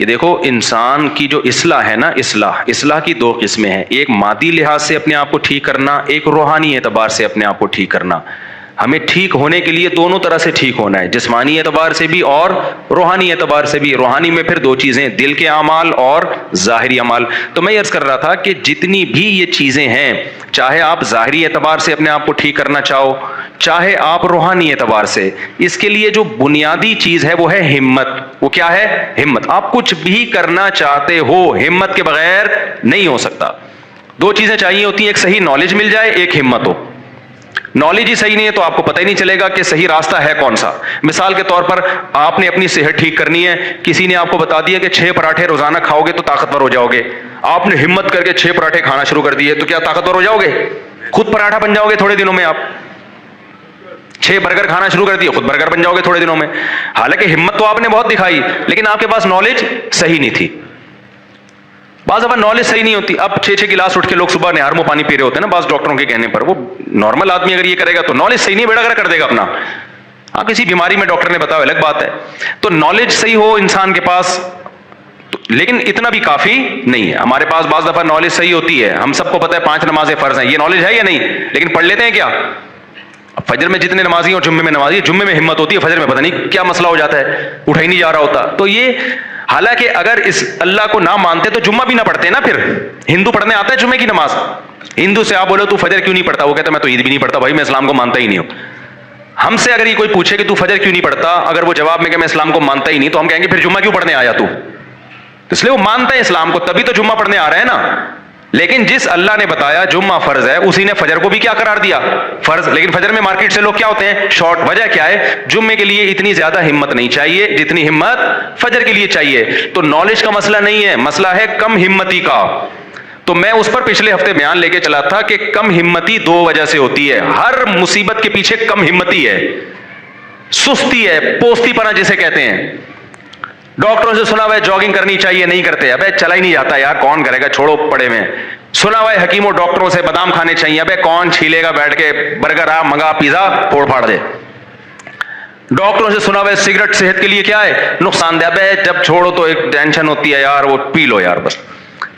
کہ دیکھو انسان کی جو اصلاح ہے نا، اصلاح کی دو قسمیں ہیں، ایک مادی لحاظ سے اپنے آپ کو ٹھیک کرنا، ایک روحانی اعتبار سے اپنے آپ کو ٹھیک کرنا۔ ہمیں ٹھیک ہونے کے لیے دونوں طرح سے ٹھیک ہونا ہے، جسمانی اعتبار سے بھی اور روحانی اعتبار سے بھی۔ روحانی میں پھر دو چیزیں، دل کے اعمال اور ظاہری اعمال۔ تو میں یہ عرض کر رہا تھا کہ جتنی بھی یہ چیزیں ہیں، چاہے آپ ظاہری اعتبار سے اپنے آپ کو ٹھیک کرنا چاہو، چاہے آپ روحانی اعتبار سے، اس کے لیے جو بنیادی چیز ہے وہ ہے ہمت۔ وہ کیا ہے؟ ہمت۔ آپ کچھ بھی کرنا چاہتے ہو، ہمت کے بغیر نہیں ہو سکتا۔ دو چیزیں چاہیے ہوتی ہیں، ایک صحیح نالج مل جائے، ایک ہمت ہو۔ نالج ہی صحیح نہیں ہے تو آپ کو پتہ ہی نہیں چلے گا کہ صحیح راستہ ہے کون سا۔ مثال کے طور پر آپ نے اپنی صحت ٹھیک کرنی ہے، کسی نے آپ کو بتا دیا کہ 6 پراٹھے روزانہ کھاؤ گے تو طاقتور ہو جاؤ گے، آپ نے ہمت کر کے 6 پراٹھے کھانا شروع کر دیے، تو کیا طاقتور ہو جاؤ گے؟ خود پراٹھا بن جاؤ گے تھوڑے دنوں میں۔ آپ 6 برگر کھانا شروع کر دیے، خود برگر بن جاؤ گے تھوڑے دنوں میں۔ حالانکہ ہمت تو آپ نے بہت دکھائی، لیکن آپ کے پاس نالج صحیح نہیں تھی۔ بعض دفعہ نالج صحیح نہیں ہوتی۔ اب 6 گلاس اٹھ کے لوگ صبح نہار منہ پانی پی رہے ہوتے ہیں نا، بعض ڈاکٹروں کے کہنے پر۔ وہ نارمل آدمی اگر یہ کرے گا تو نالج صحیح نہیں، بیڑا گرک کر دے گا اپنا۔ ہاں کسی بیماری میں ڈاکٹر نے بتایا الگ بات ہے۔ تو نالج صحیح ہو انسان کے پاس، لیکن اتنا بھی کافی نہیں ہے۔ ہمارے پاس بعض دفعہ نالج صحیح ہوتی ہے، ہم سب کو پتہ ہے 5 نمازیں فرض ہیں، یہ نالج ہے یا نہیں؟ لیکن پڑھ لیتے ہیں کیا؟ فجر میں جتنے نمازی اور جمعے میں نمازی، جمعے میں ہمت ہوتی ہے، فجر میں پتہ نہیں کیا مسئلہ ہو جاتا ہے، اٹھا ہی نہیں جا رہا ہوتا۔ تو یہ حالانکہ اگر اس اللہ کو نہ مانتے تو جمعہ بھی نہ پڑھتے نا۔ پھر ہندو پڑھنے آتا ہے جمعے کی نماز، ہندو سے آپ بولو تو فجر کیوں نہیں پڑھتا، وہ کہتا ہے میں تو عید بھی نہیں پڑھتا بھائی، میں اسلام کو مانتا ہی نہیں ہوں۔ ہم سے اگر یہ کوئی پوچھے کہ تو فجر کیوں نہیں پڑھتا، اگر وہ جواب میں کہ میں اسلام کو مانتا ہی نہیں، تو ہم کہیں گے پھر جمعہ کیوں پڑھنے آیا تو؟ اس لیے وہ مانتا ہے اسلام کو، تبھی تو جمعہ پڑھنے آ رہا ہے نا۔ لیکن جس اللہ نے بتایا جمعہ فرض ہے، اسی نے فجر کو بھی کیا قرار دیا؟ فرض۔ لیکن فجر میں مارکیٹ سے لوگ کیا ہوتے ہیں؟ شارٹ۔ وجہ کیا ہے؟ جمعے کے لیے اتنی زیادہ ہمت نہیں چاہیے جتنی ہمت فجر کے لیے چاہیے۔ تو نالج کا مسئلہ نہیں ہے، مسئلہ ہے کم ہمتی کا۔ تو میں اس پر پچھلے ہفتے بیان لے کے چلا تھا کہ کم ہمتی 2 وجہ سے ہوتی ہے۔ ہر مصیبت کے پیچھے کم ہمتی ہے، سستی ہے، پوستی پنا جسے کہتے ہیں۔ ڈاکٹروں سے سنا ہوا ہے جاگنگ کرنی چاہیے، نہیں کرتے، ابے چلا ہی نہیں جاتا یار، کون کرے گا، چھوڑو پڑے میں۔ سنا ہوا ہے حکیموں ڈاکٹروں سے بادام کھانے چاہیے، ابے کون چھیلے گا بیٹھ کے، برگر آ منگا، پیزا پھوڑ پھاڑ دے۔ ڈاکٹروں سے سنا ہوا ہے سگریٹ صحت کے لیے کیا ہے؟ نقصان دہ، ابے جب چھوڑو تو ایک ٹینشن ہوتی ہے یار، وہ پی لو یار بس۔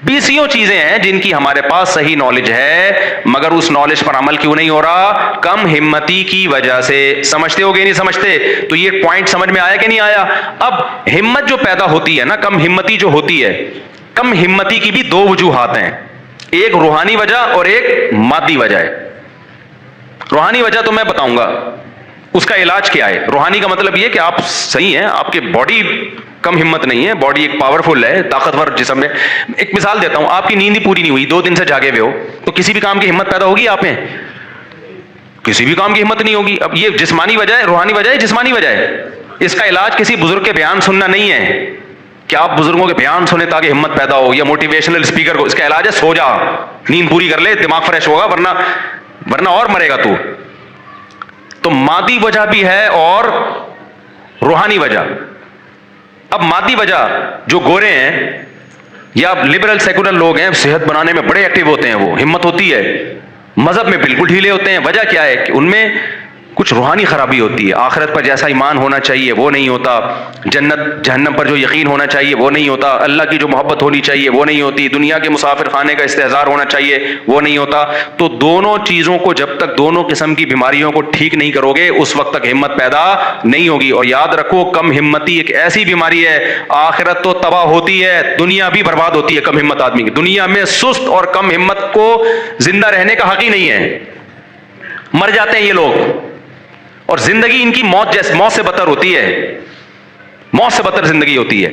20 چیزیں ہیں جن کی ہمارے پاس صحیح نالج ہے، مگر اس نالج پر عمل کیوں نہیں ہو رہا؟ کم ہمتی کی وجہ سے۔ سمجھتے ہو گے نہیں سمجھتے؟ تو یہ پوائنٹ سمجھ میں آیا کہ نہیں آیا؟ اب ہمت جو پیدا ہوتی ہے نا، کم ہمتی جو ہوتی ہے، کم ہمتی کی بھی 2 وجوہات ہیں، ایک روحانی وجہ اور ایک مادی وجہ ہے۔ روحانی وجہ تو میں بتاؤں گا، اس کا علاج کیا ہے۔ روحانی کا مطلب یہ کہ آپ صحیح ہیں، آپ کی باڈی کم ہمت نہیں ہے، باڈی ایک پاورفل ہے، طاقتور جسم ہے۔ ایک مثال دیتا ہوں، آپ کی نیند ہی پوری نہیں ہوئی، 2 دن سے جاگے ہوئے ہو، تو کسی بھی کام کی ہمت پیدا ہوگی آپ میں؟ کسی بھی کام کی ہمت نہیں ہوگی۔ اب یہ جسمانی وجہ ہے، روحانی وجہ ہے، جسمانی وجہ ہے۔ اس کا علاج کسی بزرگ کے بیان سننا نہیں ہے کہ آپ بزرگوں کے بیان سنیں تاکہ ہمت پیدا ہو، یا موٹیویشنل اسپیکر کو۔ اس کا علاج ہے سو جا، نیند پوری کر لے، دماغ فریش ہوگا، ورنہ اور مرے گا تو۔ تو مادی وجہ بھی ہے اور روحانی وجہ۔ اب مادی وجہ، جو گورے ہیں یا لبرل سیکولر لوگ ہیں، صحت بنانے میں بڑے ایکٹیو ہوتے ہیں، وہ ہمت ہوتی ہے، مذہب میں بالکل ڈھیلے ہوتے ہیں۔ وجہ کیا ہے؟ کہ ان میں کچھ روحانی خرابی ہوتی ہے، آخرت پر جیسا ایمان ہونا چاہیے وہ نہیں ہوتا، جنت جہنم پر جو یقین ہونا چاہیے وہ نہیں ہوتا، اللہ کی جو محبت ہونی چاہیے وہ نہیں ہوتی، دنیا کے مسافر خانے کا استحضار ہونا چاہیے وہ نہیں ہوتا۔ تو دونوں چیزوں کو جب تک، دونوں قسم کی بیماریوں کو ٹھیک نہیں کرو گے، اس وقت تک ہمت پیدا نہیں ہوگی۔ اور یاد رکھو، کم ہمتی ایک ایسی بیماری ہے، آخرت تو تباہ ہوتی ہے، دنیا بھی برباد ہوتی ہے کم ہمت آدمی کی۔ دنیا میں سست اور کم ہمت کو زندہ رہنے کا حق ہی نہیں ہے، مر جاتے ہیں یہ لوگ، اور زندگی ان کی موت سے بدتر ہوتی ہے، موت سے بدتر زندگی ہوتی ہے۔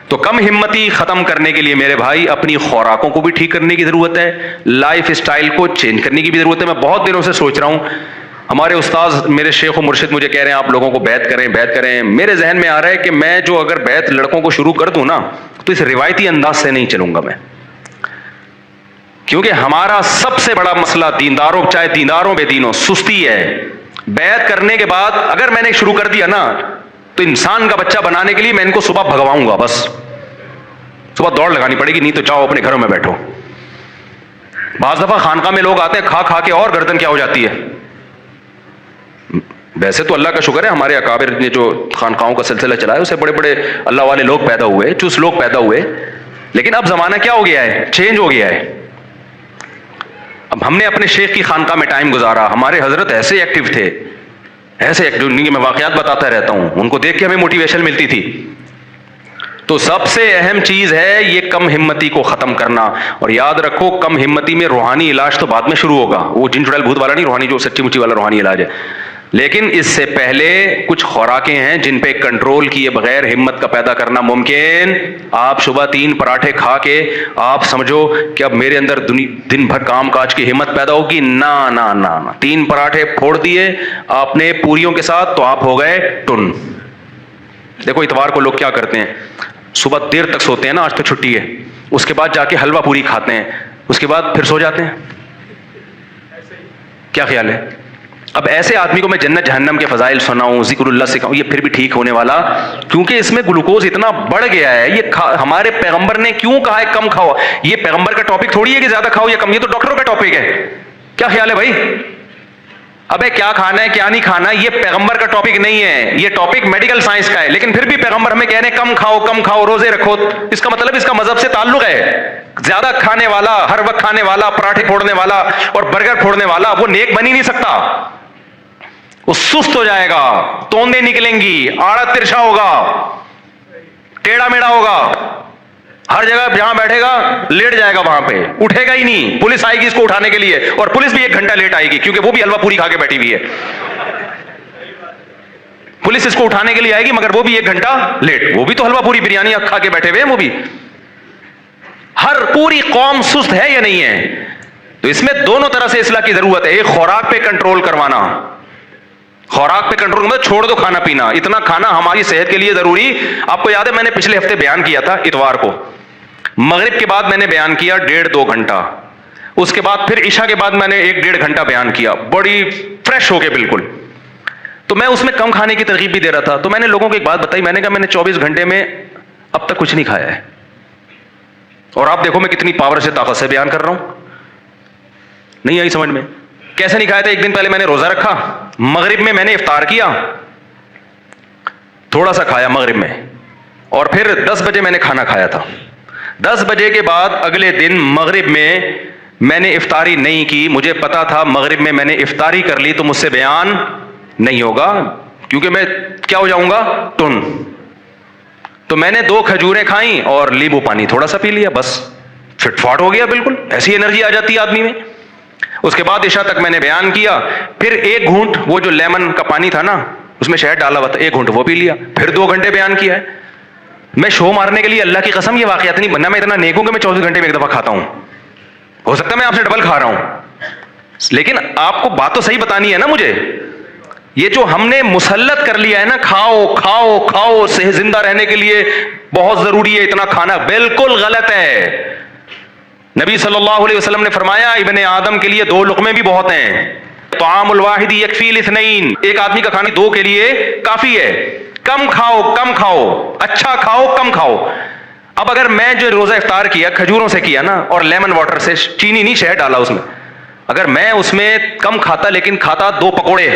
تو کم ہمتی ختم کرنے کے لیے میرے بھائی اپنی خوراکوں کو بھی ٹھیک کرنے کی ضرورت ہے، لائف اسٹائل کو چینج کرنے کی بھی ضرورت ہے۔ میں بہت دنوں سے سوچ رہا ہوں، ہمارے استاذ میرے شیخ و مرشد مجھے کہہ رہے ہیں آپ لوگوں کو بیعت کریں۔ میرے ذہن میں آ رہا ہے کہ میں جو اگر بیعت لڑکوں کو شروع کر دوں نا، تو اس روایتی انداز سے نہیں چلوں گا میں، کیونکہ ہمارا سب سے بڑا مسئلہ دینداروں، چاہے دینداروں بے دینوں، سستی ہے۔ بیعت کرنے کے بعد اگر میں نے شروع کر دیا نا، تو انسان کا بچہ بنانے کے لیے میں ان کو صبح بھگواؤں گا، بس صبح دوڑ لگانی پڑے گی، نہیں تو جاؤ اپنے گھروں میں بیٹھو۔ بعض دفعہ خانقاہ میں لوگ آتے ہیں، کھا کے اور گردن کیا ہو جاتی ہے، ویسے تو اللہ کا شکر ہے ہمارے اکابر نے جو خانقاہوں کا سلسلہ چلایا اسے بڑے بڑے اللہ والے لوگ پیدا ہوئے، چست لوگ پیدا ہوئے، لیکن اب زمانہ کیا ہو گیا ہے؟ چینج ہو گیا ہے۔ اب ہم نے اپنے شیخ کی خانقاہ میں ٹائم گزارا، ہمارے حضرت ایسے ایکٹیو تھے، ایسے ایکٹیو، میں واقعات بتاتا رہتا ہوں، ان کو دیکھ کے ہمیں موٹیویشن ملتی تھی۔ تو سب سے اہم چیز ہے یہ کم ہمتی کو ختم کرنا، اور یاد رکھو کم ہمتی میں روحانی علاج تو بعد میں شروع ہوگا، وہ جن چڑیل بھوت والا نہیں، روحانی جو سچی مچی والا روحانی علاج ہے، لیکن اس سے پہلے کچھ خوراکیں ہیں جن پہ کنٹرول کیے بغیر ہمت کا پیدا کرنا ممکن۔ آپ صبح 3 پراٹھے کھا کے آپ سمجھو کہ اب میرے اندر دن بھر کام کاج کی ہمت پیدا ہوگی؟ نہ نہ نہ نہ، 3 پراٹھے پھوڑ دیے آپ نے پوریوں کے ساتھ تو آپ ہو گئے ٹن۔ دیکھو اتوار کو لوگ کیا کرتے ہیں، صبح دیر تک سوتے ہیں نا، آج تو چھٹی ہے، اس کے بعد جا کے حلوہ پوری کھاتے ہیں، اس کے بعد پھر سو جاتے ہیں۔ کیا خیال ہے؟ اب ایسے آدمی کو میں جنت جہنم کے فضائل سناؤں، ذکر اللہ سکھاؤں، یہ پھر بھی ٹھیک ہونے والا، کیونکہ اس میں گلوکوز اتنا بڑھ گیا ہے۔ یہ ہمارے پیغمبر نے کیوں کہا ہے کم کھاؤ؟ یہ پیغمبر کا ٹاپک تھوڑی ہے کہ زیادہ کھاؤ یا کم، یہ تو ڈاکٹروں کا ٹاپک ہے۔ کیا خیال ہے بھائی؟ ابے کیا کھانا ہے کیا نہیں کھانا، یہ پیغمبر کا ٹاپک نہیں ہے، یہ ٹاپک میڈیکل سائنس کا ہے، لیکن پھر بھی پیغمبر ہمیں کہہ رہے ہیں کم کھاؤ، روزے رکھو۔ اس کا مطلب اس کا مذہب سے تعلق ہے۔ زیادہ کھانے والا، ہر وقت کھانے والا، پراٹھے پھوڑنے والا اور برگر پھوڑنے والا وہ نیک بن ہی نہیں سکتا، وہ سست ہو جائے گا، توندے نکلیں گی، آڑا ترچھا ہوگا، ٹیڑھا میڑھا ہوگا، ہر جگہ جہاں بیٹھے گا لیٹ جائے گا، وہاں پہ اٹھے گا ہی نہیں۔ پولیس آئے گی اس کو اٹھانے کے لیے، اور پولیس بھی 1 گھنٹہ لیٹ آئے گی کیونکہ وہ بھی حلوہ پوری کھا کے بیٹھی ہوئی ہے۔ پولیس اس کو اٹھانے کے لیے آئے گی مگر وہ بھی 1 گھنٹہ لیٹ، وہ بھی تو حلوہ پوری بریانی کھا کے بیٹھے ہوئے ہیں وہ بھی۔ ہر پوری قوم سست ہے یا نہیں ہے؟ تو اس میں دونوں طرح سے اصلاح کی ضرورت ہے۔ ایک خوراک پہ کنٹرول کروانا، خوراک پہ کنٹرول مطلب چھوڑ دو کھانا پینا، اتنا کھانا ہماری صحت کے لیے ضروری۔ آپ کو یاد ہے میں نے پچھلے ہفتے بیان کیا تھا، اتوار کو مغرب کے بعد میں نے بیان کیا 1.5-2 گھنٹہ، اس کے بعد پھر عشاء کے بعد میں نے 1-1.5 گھنٹہ بیان کیا، بڑی فریش ہو کے بالکل۔ تو میں اس میں کم کھانے کی ترغیب بھی دے رہا تھا۔ تو میں نے لوگوں کو ایک بات بتائی، میں نے کہا میں نے 24 گھنٹے میں اب تک کچھ نہیں کھایا ہے، اور آپ دیکھو میں کتنی پاور سے طاقت سے بیان کر رہا ہوں۔ نہیں آئی سمجھ میں؟ کیسے نہیں کھایا تھا؟ ایک دن پہلے میں نے روزہ رکھا، مغرب میں میں نے افطار کیا، تھوڑا سا کھایا مغرب میں، اور پھر 10 بجے میں نے کھانا کھایا تھا۔ 10 بجے کے بعد اگلے دن مغرب میں نے افطاری نہیں کی، مجھے پتا تھا مغرب میں نے افطاری کر لی تو مجھ سے بیان نہیں ہوگا، کیونکہ میں کیا ہو جاؤں گا؟ ٹن۔ تو میں نے 2 کھجوریں کھائیں اور لیمبو پانی تھوڑا سا پی لیا، بس فٹ فاٹ ہو گیا بالکل، ایسی انرجی آ جاتی ہے آدمی میں۔ اس کے بعد عشاء تک میں نے بیان کیا، پھر 1 گھونٹ وہ جو لیمن کا پانی تھا نا اس میں شہد ڈالا ہوا تھا، 1 گھونٹ وہ پی لیا، پھر 2 گھنٹے بیان کیا ہے۔ میں شو مارنے کے لیے اللہ کی قسم یہ واقعات نہیں بننا، میں اتنا نیک ہوں کہ میں 24 گھنٹے میں 1 دفعہ کھاتا ہوں، ہو سکتا ہے میں آپ سے ڈبل کھا رہا ہوں، لیکن آپ کو بات تو صحیح بتانی ہے نا مجھے۔ یہ جو ہم نے مسلط کر لیا ہے نا، کھاؤ کھاؤ کھاؤ، صحت زندہ رہنے کے لیے بہت ضروری ہے اتنا کھانا، بالکل غلط ہے۔ نبی صلی اللہ علیہ وسلم نے فرمایا ابن آدم کے لیے 2 لقمے بھی بہت ہیں، طعام الواحد یکفی الاثنین، ایک آدمی کا کھانا 2 کے لیے کافی ہے۔ کم کھاؤ کم کھاؤ، اچھا کھاؤ کم کھاؤ۔ اب اگر میں جو روزہ افطار کیا کھجوروں سے کیا نا، اور لیمن واٹر سے، چینی نہیں شہد ڈالا اس میں، اگر میں اس میں کم کھاتا لیکن کھاتا 2 پکوڑے،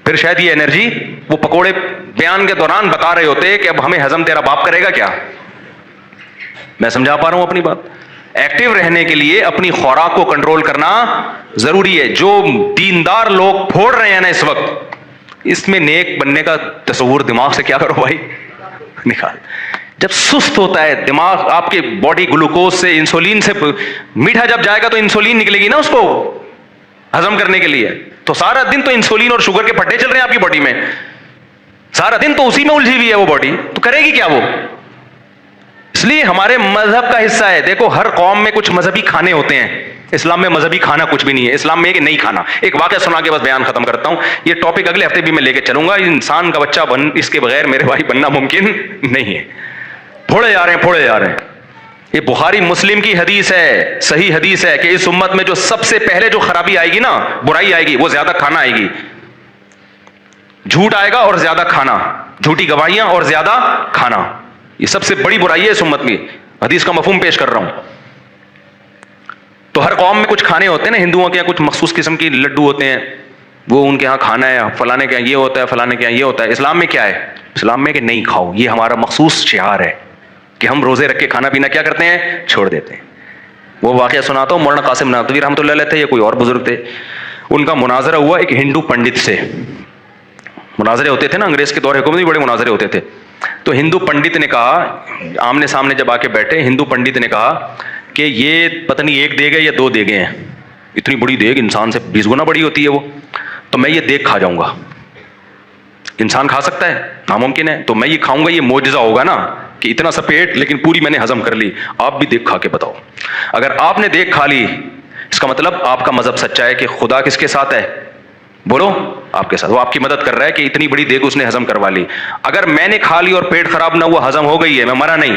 پھر شاید یہ انرجی، وہ پکوڑے بیان کے دوران بتا رہے ہوتے کہ اب ہمیں ہضم تیرا باپ کرے گا کیا۔ میں سمجھا پا رہا ہوں اپنی بات؟ ایکٹیو رہنے کے لیے اپنی خوراک کو کنٹرول کرنا ضروری ہے۔ جو دیندار لوگ پھوڑ رہے ہیں نا اس وقت، اس میں نیک بننے کا تصور دماغ سے کیا کرو بھائی، نکال۔ جب سست ہوتا ہے دماغ، آپ کے باڈی گلوکوز سے، انسولین سے، میٹھا جب جائے گا تو انسولین نکلے گی نا اس کو ہضم کرنے کے لیے، تو سارا دن تو انسولین اور شوگر کے پھٹے چل رہے ہیں آپ کی باڈی میں، سارا دن تو اسی میں الجھی ہوئی ہے وہ باڈی، تو کرے گی کیا وہ؟ اس لیے ہمارے مذہب کا حصہ ہے۔ دیکھو ہر قوم میں کچھ مذہبی کھانے ہوتے ہیں، اسلام میں مذہبی کھانا کچھ بھی نہیں ہے، اسلام میں نہیں کھانا۔ ایک واقعہ سنا کے بس بیان ختم کرتا ہوں، یہ ٹاپک اگلے ہفتے بھی میں لے کے چلوں گا۔ انسان کا بچہ اس کے بغیر میرے بھائی بننا ممکن نہیں ہے، پھوڑے جا رہے ہیں۔ یہ بخاری مسلم کی حدیث ہے، صحیح حدیث ہے کہ اس امت میں جو سب سے پہلے جو خرابی آئے گی نا، برائی آئے گی، وہ زیادہ کھانا آئے گی۔ جھوٹ آئے گا اور زیادہ کھانا، جھوٹی گواہیاں اور زیادہ کھانا، یہ سب سے بڑی برائی ہے اس امت کی۔ حدیث کا مفہوم پیش کر رہا ہوں۔ تو ہر قوم میں کچھ کھانے ہوتے ہیں نا، ہندوؤں کے کچھ مخصوص قسم کی لڈو ہوتے ہیں، وہ ان کے یہاں کھانا ہے، فلانے کے یہاں یہ ہوتا ہے، فلانے کے یہاں یہ ہوتا ہے. اسلام میں کیا ہے؟ اسلام میں کہ نہیں کھاؤ. یہ ہمارا مخصوص شعار ہے کہ ہم روزے رکھ کے کھانا پینا کیا کرتے ہیں؟ چھوڑ دیتے ہیں. وہ واقعہ سناتا ہوں. مولانا قاسم نانوتوی رحمۃ اللہ علیہ تھے یا کوئی اور بزرگ تھے، ان کا مناظرہ ہوا ایک ہندو پنڈت سے. مناظرے ہوتے تھے نا انگریز کے دور حکومت میں، بڑے مناظرے ہوتے تھے. تو ہندو پنڈت نے کہا، آمنے سامنے جب آ کے بیٹھے، ہندو پنڈت نے کہا کہ یہ پتہ نہیں ایک دیگ ہے یا دو دیگیں ہیں. اتنی بڑی دیگ انسان سے 20 گنا بڑی ہوتی ہے وہ، تو میں یہ دیگ کھا جاؤں گا. انسان کھا سکتا ہے؟ ناممکن ہے. تو میں یہ کھاؤں گا، یہ معجزہ ہوگا نا کہ اتنا سا پیٹ لیکن پوری میں نے ہضم کر لی. آپ بھی دیگ کھا کے بتاؤ. اگر آپ نے دیگ کھا لی اس کا مطلب آپ کا مذہب سچا ہے کہ خدا کس کے ساتھ ہے؟ بولو، آپ کے ساتھ. وہ آپ کی مدد کر رہا ہے کہ اتنی بڑی دیگ اس نے ہضم کروا لی. اگر میں نے کھا لی اور پیٹ خراب نہ ہوا، ہضم ہو گئی ہے، میں مرا نہیں،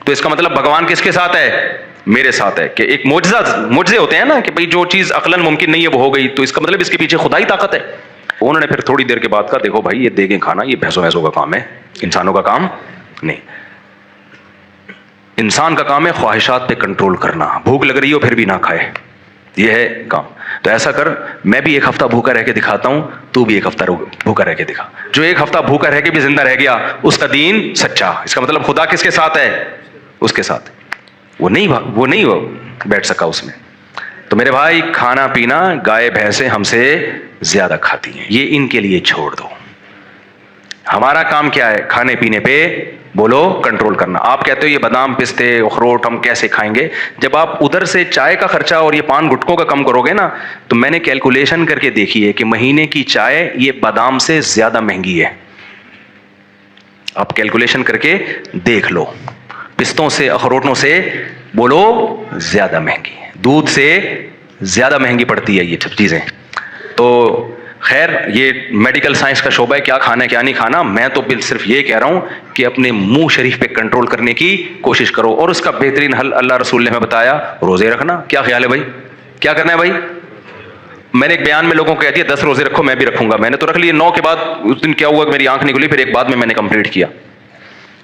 تو اس کا مطلب بھگوان کس کے ساتھ ہے؟ میرے ساتھ ہے. کہ ایک معجزے ہوتے ہیں نا کہ بھئی جو چیز عقلاً ممکن نہیں ہے وہ ہو گئی، تو اس کا مطلب اس کے پیچھے خدائی طاقت ہے. انہوں نے پھر تھوڑی دیر کے بعد کہا دیکھو بھائی، یہ دیگیں کھانا یہ بھینسوں ویسوں کا کام ہے، انسانوں کا کام نہیں. انسان کا کام ہے خواہشات پہ کنٹرول کرنا. بھوک لگ رہی ہو پھر بھی نہ کھائے، یہ ہے کام. تو ایسا کر، میں بھی ایک ہفتہ بھوکا رہ کے دکھاتا ہوں، تو بھی ایک ہفتہ بھوکا رہ کے دکھا. جو ایک ہفتہ بھوکا رہ کے بھی زندہ رہ گیا اس کا دین سچا. اس کا مطلب خدا کس کے ساتھ ہے؟ اس کے ساتھ. وہ نہیں بیٹھ سکا اس میں. تو میرے بھائی، کھانا پینا گائے بھینسیں ہم سے زیادہ کھاتی ہیں، یہ ان کے لیے چھوڑ دو. ہمارا کام کیا ہے؟ کھانے پینے پہ بولو کنٹرول کرنا. آپ کہتے ہو یہ بادام پستے اخروٹ ہم کیسے کھائیں گے؟ جب آپ ادھر سے چائے کا خرچہ اور یہ پان گٹکوں کا کم کرو گے نا، تو میں نے کیلکولیشن کر کے دیکھی ہے کہ مہینے کی چائے یہ بادام سے زیادہ مہنگی ہے. آپ کیلکولیشن کر کے دیکھ لو. پستوں سے اخروٹوں سے بولو زیادہ مہنگی ہے، دودھ سے زیادہ مہنگی پڑتی ہے یہ سب چیزیں. تو خیر، یہ میڈیکل سائنس کا شعبہ ہے، کیا کھانا ہے کیا نہیں کھانا. میں تو صرف یہ کہہ رہا ہوں کہ اپنے منہ شریف پہ کنٹرول کرنے کی کوشش کرو، اور اس کا بہترین حل اللہ رسول نے ہمیں بتایا، روزے رکھنا. کیا خیال ہے بھائی؟ کیا کرنا ہے بھائی؟ میں نے ایک بیان میں لوگوں کو کہہ دیا 10 روزے رکھو، میں بھی رکھوں گا. میں نے تو رکھ لیے. 9 کے بعد اس دن کیا ہوا کہ میری آنکھ نہیں کھلی، پھر ایک بعد میں نے کمپلیٹ کیا.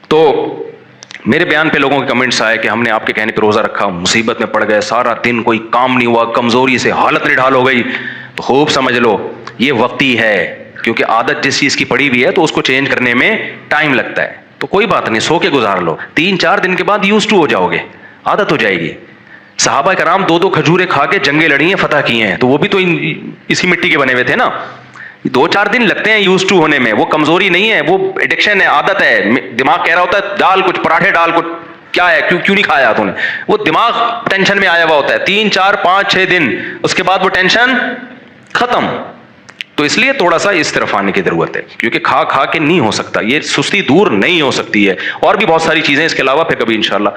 تو میرے بیان پہ لوگوں کے کمنٹس آئے کہ ہم نے آپ کے کہنے پہ روزہ رکھا، مصیبت میں پڑ گئے، سارا دن کوئی کام نہیں ہوا، کمزوری سے حالت نڈھال ہو گئی. تو خوب سمجھ لو یہ وقتی ہے، کیونکہ عادت جس چیز کی پڑی ہوئی ہے تو اس کو چینج کرنے میں ٹائم لگتا ہے. تو کوئی بات نہیں، سو کے گزار لو. 3-4 دن کے بعد یوز ٹو ہو جاؤ گے، عادت ہو جائے گی. صحابہ کرام 2-2 کھجورے کھا کے جنگیں لڑی ہیں، فتح کی ہیں، تو وہ بھی تو اسی مٹی کے بنے ہوئے تھے نا. 2-4 دن لگتے ہیں یوز ٹو ہونے میں. وہ کمزوری نہیں ہے، وہ ایڈکشن ہے، عادت ہے. دماغ کہہ رہا ہوتا ہے ڈال کچھ پراٹھے، ڈال کچھ، کیا ہے کیوں نہیں کھایا تو نے. وہ دماغ ٹینشن میں آیا ہوا ہوتا ہے. 3-4-5-6 دن، اس کے بعد وہ ٹینشن ختم. تو اس لیے تھوڑا سا اس طرف آنے کی ضرورت ہے، کیونکہ کھا کے نہیں ہو سکتا. یہ سستی دور نہیں ہو سکتی ہے. اور بھی بہت ساری چیزیں اس کے علاوہ پھر کبھی انشاءاللہ